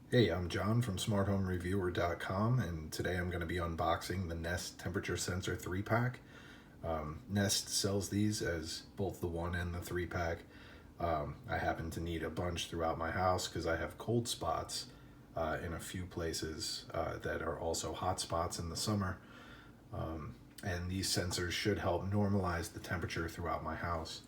Hey, I'm John from smarthomereviewer.com, and today I'm going to be unboxing the Nest Temperature Sensor 3-pack. Nest sells these as both the 1 and the 3-pack. I happen to need a bunch throughout my house because I have cold spots in a few places that are also hot spots in the summer. And these sensors should help normalize the temperature throughout my house.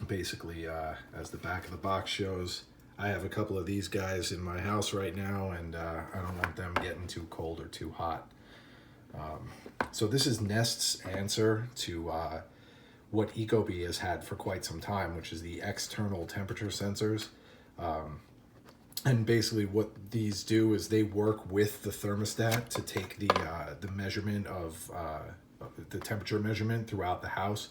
Basically, as the back of the box shows, I have a couple of these guys in my house right now, and I don't want them getting too cold or too hot. So this is Nest's answer to what Ecobee has had for quite some time, which is the external temperature sensors. And basically what these do is they work with the thermostat to take the measurement of the temperature measurement throughout the house,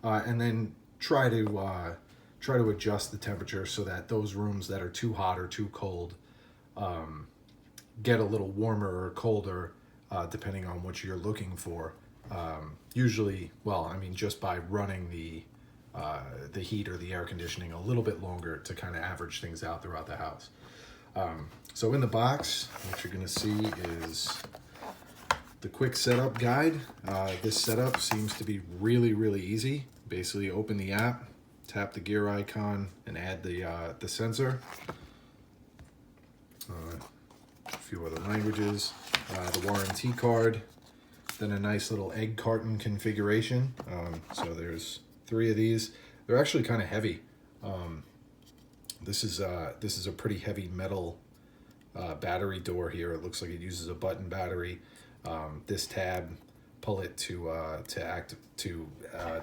and then try to adjust the temperature so that those rooms that are too hot or too cold get a little warmer or colder, depending on what you're looking for. Usually, well, I mean, just by running the heat or the air conditioning a little bit longer to kind of average things out throughout the house. So in the box, what you're going to see is the quick setup guide. This setup seems to be really easy. Basically, open the app, tap the gear icon, and add the sensor. A few other languages, the warranty card, then a nice little egg carton configuration. So there's 3 of these. They're actually kind of heavy. This is a pretty heavy metal battery door here. It looks like it uses a button battery. This tab, pull it to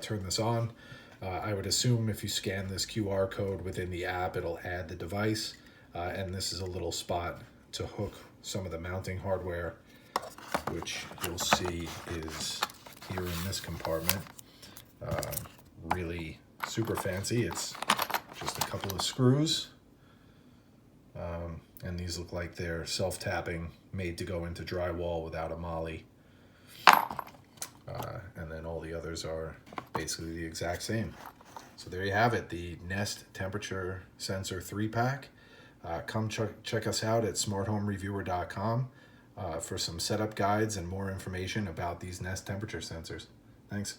turn this on. I would assume if you scan this QR code within the app, it'll add the device. And this is a little spot to hook some of the mounting hardware, which you'll see is here in this compartment. Really super fancy. It's just a couple of screws. And these look like they're self-tapping, made to go into drywall without a molly. And then all the others are basically the exact same. So there you have it, the Nest Temperature Sensor 3-pack. Come check us out at smarthomereviewer.com for some setup guides and more information about these Nest temperature sensors. Thanks.